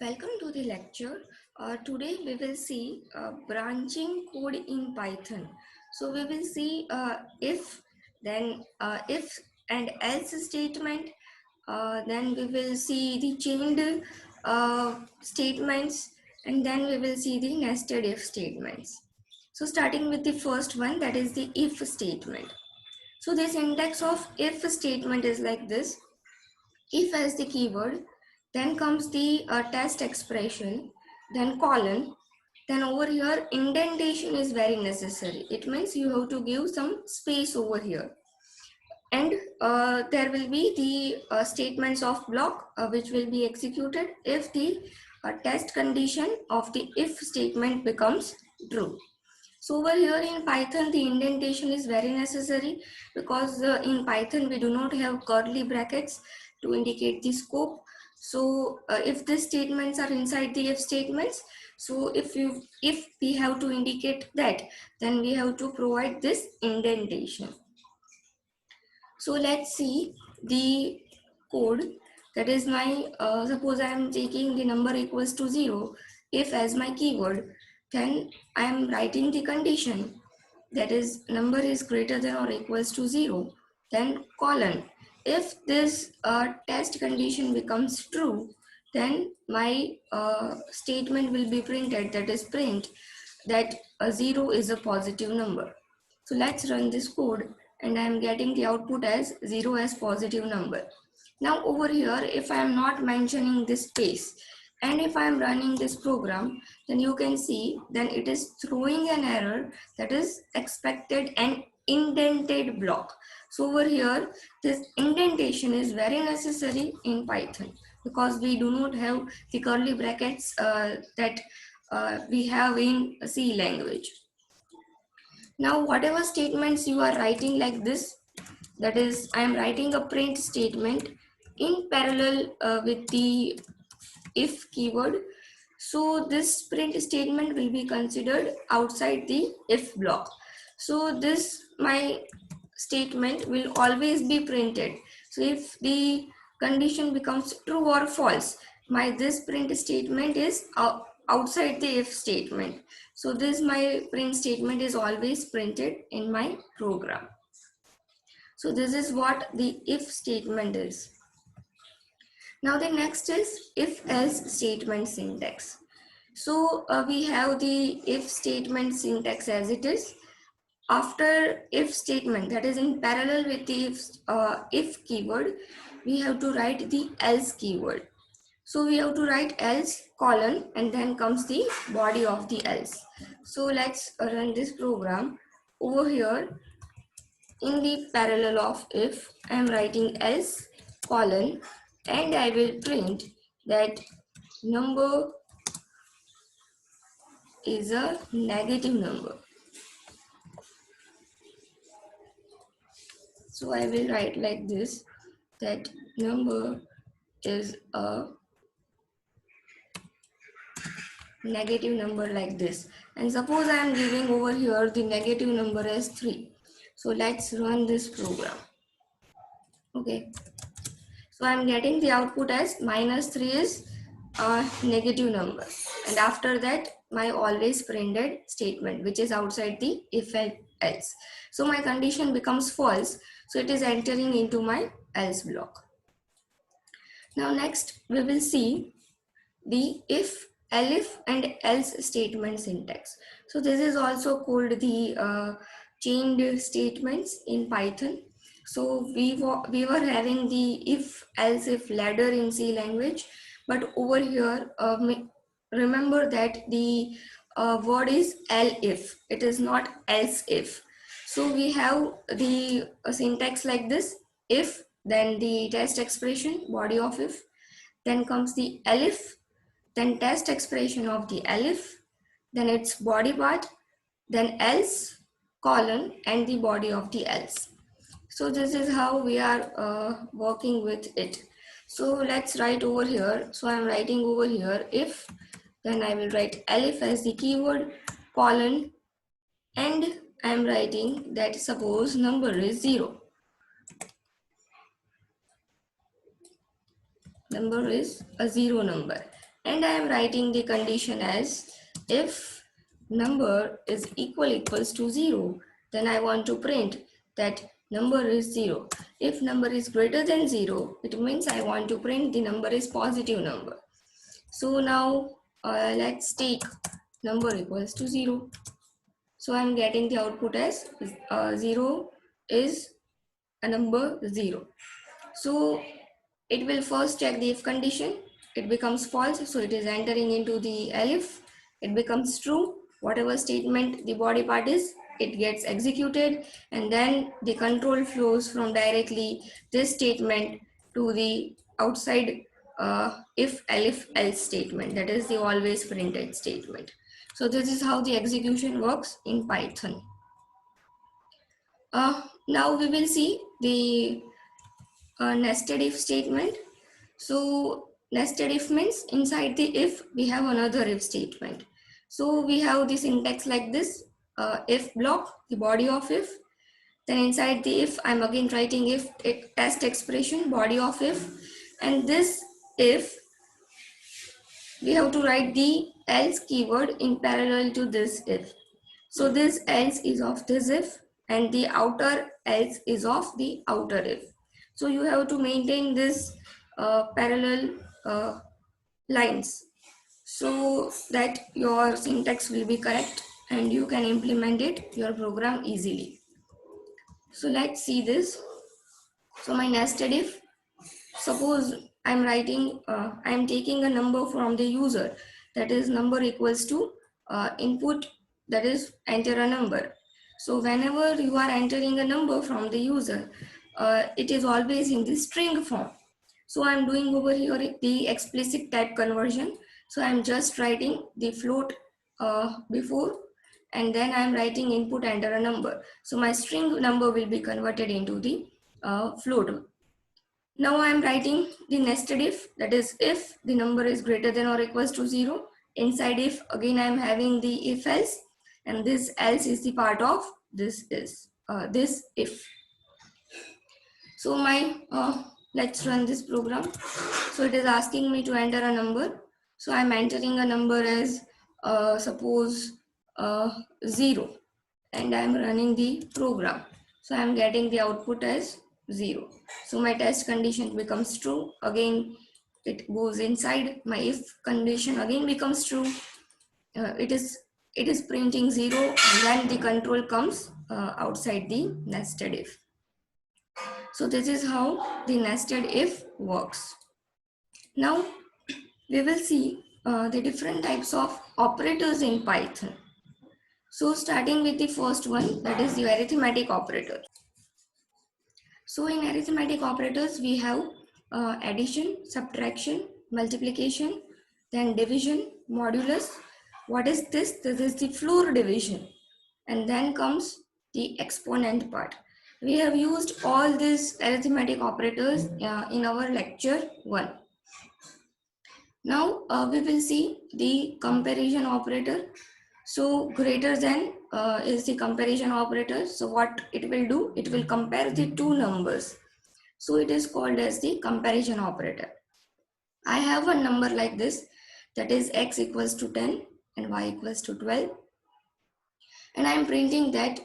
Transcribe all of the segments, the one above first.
Welcome to the lecture. Today we will see branching code in Python. So we will see if, then if and else statement. Then we will see the chained statements, and then we will see the nested if statements. So starting with the first one, that is the if statement. So the syntax of if statement is like this. If as the keyword, then comes the test expression, then colon, then over here indentation is very necessary. It means you have to give some space over here, and there will be the statements of block which will be executed if the test condition of the if statement becomes true. So over here in Python, the indentation is very necessary because in Python we do not have curly brackets to indicate the scope. So if these statements are inside the if statements, so if we have to indicate that, then we have to provide this indentation. So let's see the code. That is my, suppose I am taking the number equals to 0. If as my keyword, then I am writing the condition, that is number is greater than or equals to 0, then colon. If this test condition becomes true, then my statement will be printed, that is print that 0 is a positive number. So let's run this code, and I am getting the output as 0 as positive number. Now over here, if I am not mentioning this space, and if I am running this program, then you can see then it is throwing an error, that is expected an indented block. So over here, this indentation is very necessary in Python because we do not have the curly brackets that we have in C language. Now whatever statements you are writing like this, that is I am writing a print statement in parallel with the if keyword. So this print statement will be considered outside the if block. So this my statement will always be printed. So if the condition becomes true or false, my this print statement is outside the if statement. So this my print statement is always printed in my program. So this is what the if statement is. Now the next is if else statement syntax. So we have the if statement syntax as it is. After if statement, that is in parallel with the if keyword, we have to write the else keyword. So we have to write else colon, and then comes the body of the else. So let's run this program. Over here in the parallel of if, I am writing else colon, and I will print that number is a negative number. So I will write like this, that number is a negative number like this. And suppose I am giving over here the negative number as 3. So let's run this program. Okay. So I am getting the output as -3 is a negative number. And after that, my always printed statement, which is outside the if else. So my condition becomes false. So it is entering into my else block. Now next, we will see the if, elif and else statement syntax. So this is also called the chained statements in Python. So we were having the if, else, if ladder in C language, but over here, remember that the word is elif. It is not else if. So we have the syntax like this: if, then the test expression, body of if, then comes the elif, then test expression of the elif, then its body part, then else, colon, and the body of the else. So this is how we are working with it. So let's write over here. So I'm writing over here if, then I will write elif as the keyword, colon, and I'm writing that suppose number is 0. Number is a 0 number. and I am writing the condition as if number is equals to 0, then I want to print that number is 0. If number is greater than 0, it means I want to print the number is positive number. So now let's take number equals to 0. So I'm getting the output as 0 is a number 0. So it will first check the if condition. It becomes false, so it is entering into the elif. It becomes true. Whatever statement the body part is, it gets executed, and then the control flows from directly this statement to the outside if elif else statement, that is the always printed statement. So this is how the execution works in Python. Now we will see the nested if statement. So nested if means inside the if we have another if statement. So we have the syntax like this, if block, the body of if. Then inside the if, I'm again writing if test expression, body of if. And this if, we have to write the else keyword in parallel to this if. So this else is of this if, and the outer else is of the outer if. So you have to maintain this parallel lines so that your syntax will be correct and you can implement it, your program easily. So let's see this. So my nested if, suppose I'm writing, I'm taking a number from the user, that is number equals to input, that is enter a number. So whenever you are entering a number from the user, it is always in the string form. So I'm doing over here the explicit type conversion. So I'm just writing the float before, and then I'm writing input enter a number. So my string number will be converted into the float. Now I am writing the nested if, that is if the number is greater than or equals to 0. Inside if, again I am having the if else, and this else is the part of this if. So let's run this program. So it is asking me to enter a number. So I am entering a number as suppose 0, and I am running the program. So I am getting the output as 0. So my test condition becomes true. Again, it goes inside. My if condition again becomes true. It is printing 0, and then the control comes outside the nested if. So this is how the nested if works. Now we will see the different types of operators in Python. So starting with the first one, that is the arithmetic operator. So in arithmetic operators, we have addition, subtraction, multiplication, then division, modulus. What is this? This is the floor division. And then comes the exponent part. We have used all these arithmetic operators in our lecture 1. Now we will see the comparison operator. So greater than is the comparison operator. So what it will do, it will compare the two numbers. So it is called as the comparison operator. I have a number like this, that is x equals to 10 and y equals to 12. And I am printing that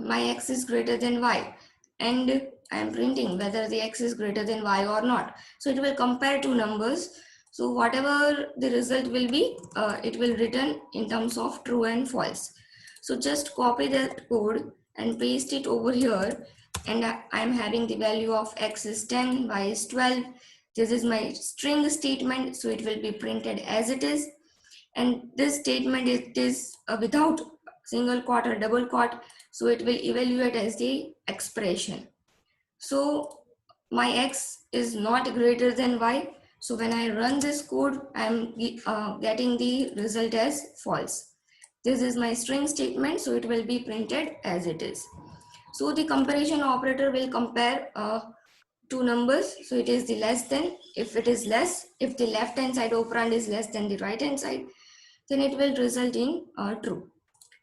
my x is greater than y, and I am printing whether the x is greater than y or not. So it will compare two numbers. So whatever the result will be, it will return in terms of true and false. So just copy that code and paste it over here, and I am having the value of x is 10, y is 12. This is my string statement, so it will be printed as it is. And this statement, it is without single quote or double quote, so it will evaluate as the expression. So my x is not greater than y. So when I run this code, I am getting the result as false. This is my string statement, so it will be printed as it is. So the comparison operator will compare two numbers. So it is the less than. If it is less, if the left hand side operand is less than the right hand side, then it will result in true.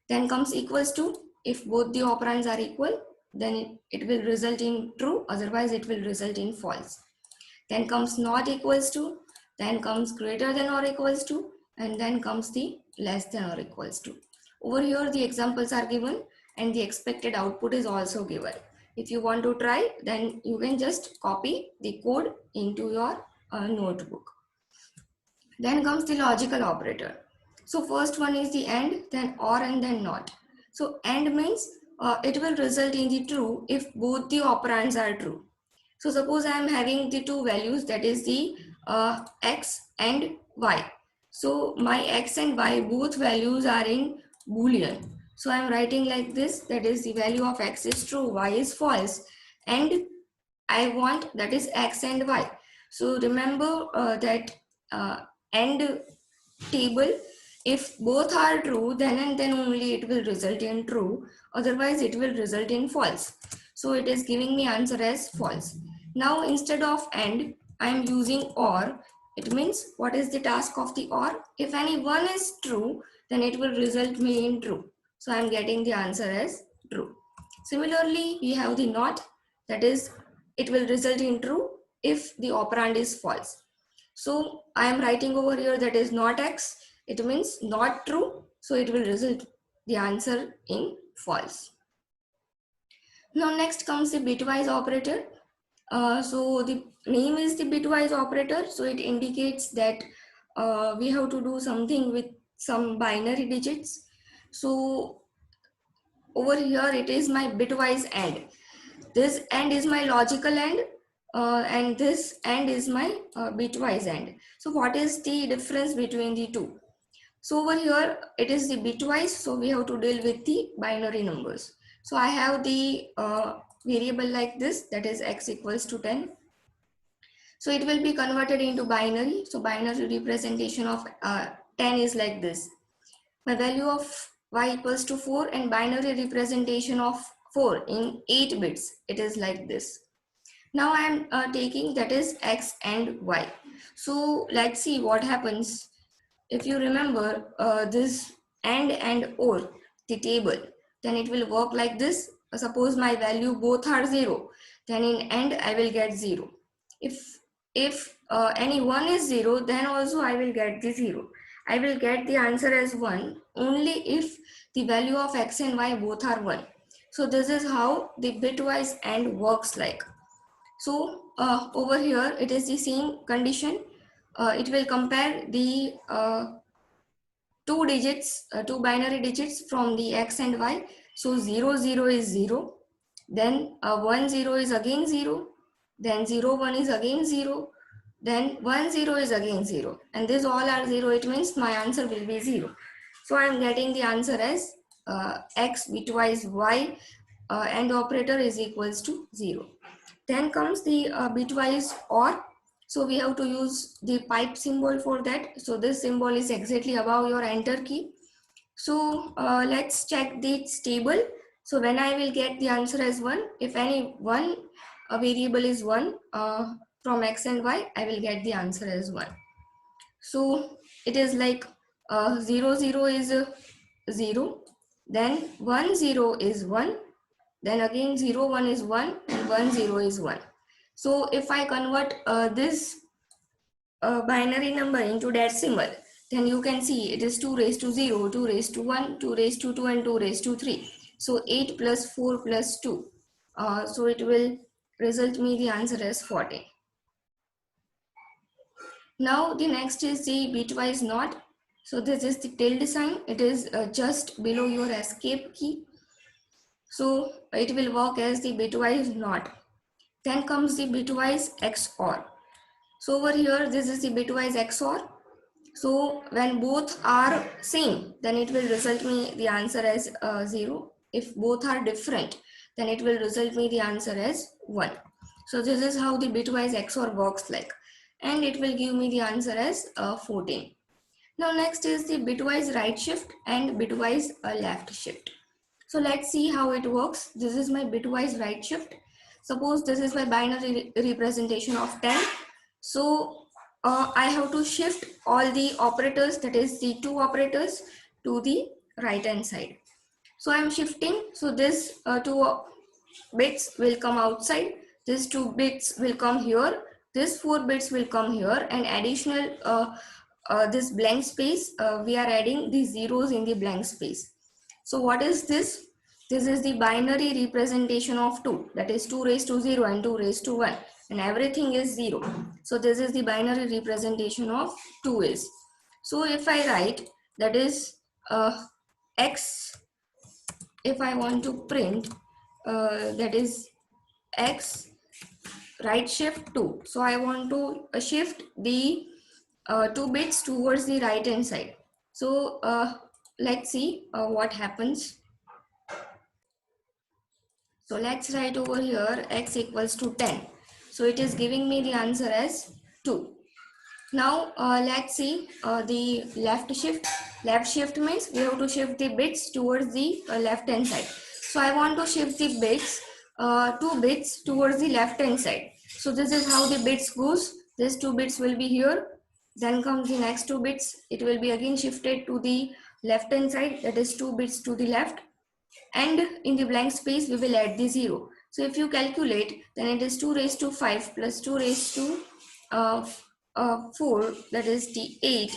Then comes equals to. If both the operands are equal, then it will result in true, otherwise it will result in false. Then comes not equals to. then comes greater than or equals to, and then comes the less than or equals to. Over here the examples are given and the expected output is also given. If you want to try, then you can just copy the code into your notebook. Then comes the logical operator. So first one is the AND, then OR, and then NOT. So AND means it will result in the true if both the operands are true. So suppose I am having the two values, that is the x and y. So my x and y both values are in Boolean. So I am writing like this, that is the value of x is true, y is false, and I want that is x and y. So remember that uh, AND table, if both are true, then and then only it will result in true, otherwise it will result in false. So it is giving me answer as false. Now instead of AND, I am using OR. It means what is the task of the OR? If any one is true, then it will result me in true. So I am getting the answer as true. Similarly, we have the NOT, that is it will result in true if the operand is false. So I am writing over here that is not x, it means not true, so it will result the answer in false. Now next comes the bitwise operator. So the name is the bitwise operator, so it indicates that we have to do something with some binary digits. So over here it is my bitwise AND. This AND is my logical AND, and this AND is my bitwise AND. So what is the difference between the two? So over here it is the bitwise, so we have to deal with the binary numbers. So I have the variable like this, that is x equals to 10. So it will be converted into binary. So binary representation of 10 is like this. My value of y equals to 4 and binary representation of 4 in 8 bits. It is like this. Now I am taking that is x and y. So let's see what happens. If you remember this and or the table, then it will work like this. Suppose my value both are 0, then in AND I will get 0. If any one is 0, then also I will get the 0. I will get the answer as 1 only if the value of x and y both are 1. So this is how the bitwise AND works like. So over here it is the same condition. It will compare the two binary digits from the x and y. So 0 0 is 0, then 1 0 is again 0, then 0 1 is again 0, then 1 0 is again 0, and these all are 0. It means my answer will be 0. So I am getting the answer as x bitwise y and operator is equals to 0. Then comes the bitwise OR. So we have to use the pipe symbol for that. So this symbol is exactly above your enter key. So let's check this table. So when I will get the answer as 1, if any one variable is 1 from x and y, I will get the answer as 1. So it is like 0 0 is 0, then 1 0 is 1, then again 0 1 is 1, and 1 0 is 1. So if I convert this binary number into decimal, then you can see it is 2 raised to 0, 2 raised to 1, 2 raised to 2, and 2 raised to 3. So 8 plus 4 plus 2. So it will result me the answer as 14. Now the next is the bitwise NOT. So this is the tilde sign. It is just below your escape key. So it will work as the bitwise NOT. Then comes the bitwise XOR. So over here, this is the bitwise XOR. So when both are same, then it will result me the answer as 0. If both are different, then it will result me the answer as 1. So this is how the bitwise XOR works like. And it will give me the answer as 14. Now next is the bitwise right shift and bitwise left shift. So let's see how it works. This is my bitwise right shift. Suppose this is my binary representation of 10. So I have to shift all the operators, that is the two operators, to the right hand side. So I am shifting. So this two bits will come outside. These two bits will come here. this 4 bits will come here, and additional this blank space, we are adding the zeros in the blank space. So what is this? This is the binary representation of 2, that is 2 raised to 0 and 2 raised to 1, and everything is 0. So this is the binary representation of 2 is. So if I write, that is x, if I want to print, that is x right shift 2. So I want to shift the 2 bits towards the right hand side. So let's see what happens. So let's write over here x equals to 10. So it is giving me the answer as 2. Now let's see the left shift. Left shift means we have to shift the bits towards the left hand side. So I want to shift the bits, 2 bits towards the left hand side. So this is how the bits goes. These 2 bits will be here. Then comes the next 2 bits. It will be again shifted to the left hand side. That is 2 bits to the left. And in the blank space we will add the 0. So if you calculate, then it is 2 raised to 5 plus 2 raised to 4, that is the 8,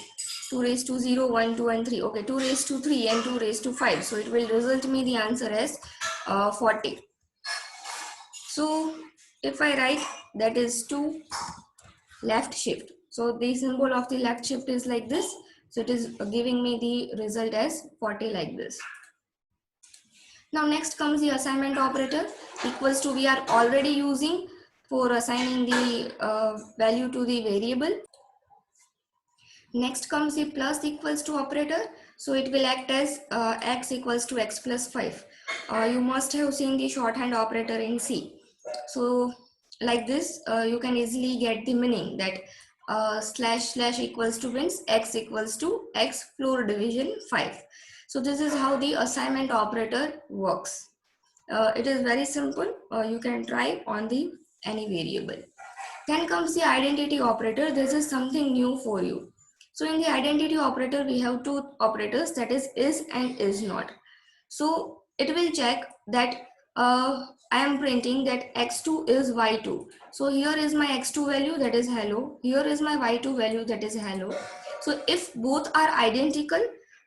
2 raised to 0, 1, 2 and 3. Okay, 2 raised to 3 and 2 raised to 5. So it will result me the answer as 40. So if I write, that is 2 left shift. So the symbol of the left shift is like this. So it is giving me the result as 40 like this. Now next comes the assignment operator, equals to we are already using for assigning the value to the variable. Next comes the plus equals to operator. So it will act as x equals to x plus 5. You must have seen the shorthand operator in C. So like this, you can easily get the meaning that slash slash equals to means x equals to x floor division 5. So this is how the assignment operator works. It is very simple. You can try on the any variable. Then comes the identity operator. This is something new for you. So in the identity operator, we have 2 operators, that is and is not. So it will check that I am printing that x2 is y2. So here is my x2 value, that is hello. Here is my y2 value, that is hello. So if both are identical,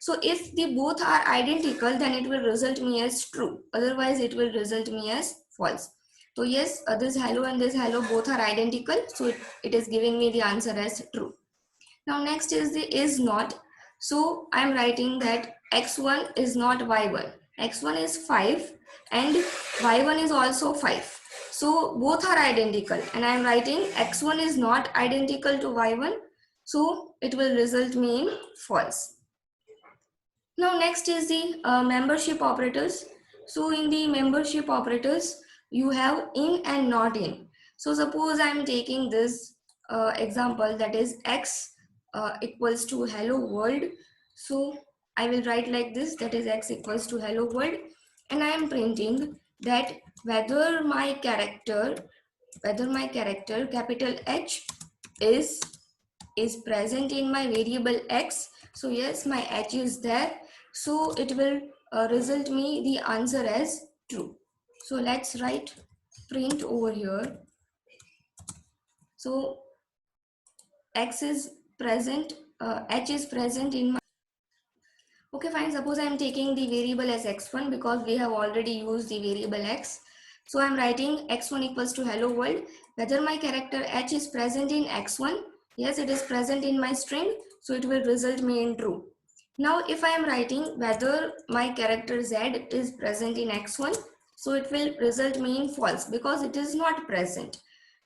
both are identical, then it will result me as true. Otherwise, it will result me as false. So yes, this hello and this hello both are identical. So it is giving me the answer as true. Now next is the is not. So I am writing that x1 is not y1. x1 is 5 and y1 is also 5. So both are identical, and I am writing x1 is not identical to y1. So it will result me in false. Now next is the membership operators. So in the membership operators, you have in and not in. So suppose I am taking this example, that is x equals to hello world. So I will write like this, that is x equals to hello world, and I am printing that whether my character capital H is present in my variable x. So yes, my H is there. So it will result me the answer as true. So let's write print over here. So X is present, H is present in my. Okay, fine. Suppose I am taking the variable as x1 because we have already used the variable x. So I am writing x1 equals to hello world. Whether my character H is present in x1, yes, it is present in my string. So it will result me in true. Now if I am writing whether my character Z is present in x1, so it will result me in false because it is not present.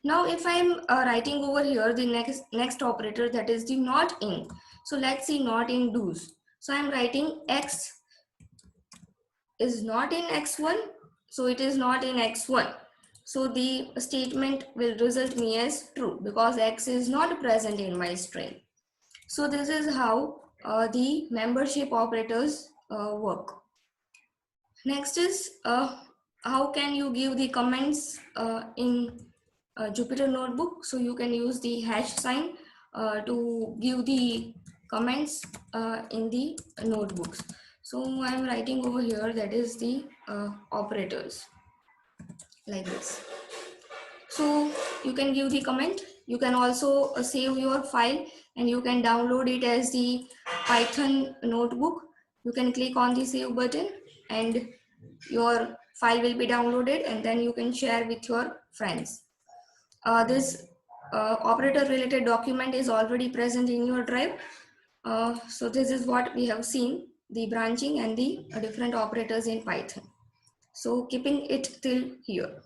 Now if I am writing over here the next operator, that is the not in. So let's see not in do's. So I am writing x is not in x1, so it is not in x1. So the statement will result me as true because x is not present in my string. So this is how the membership operators work. Next is how can you give the comments in Jupyter Notebook. So you can use the hash sign to give the comments in the notebooks. So I'm writing over here, that is the operators like this. So you can give the comment. You can also save your file and you can download it as the Python notebook. You can click on the save button and your file will be downloaded, and then you can share with your friends. This operator related document is already present in your drive. So this is what we have seen, the branching and the different operators in Python. So keeping it till here.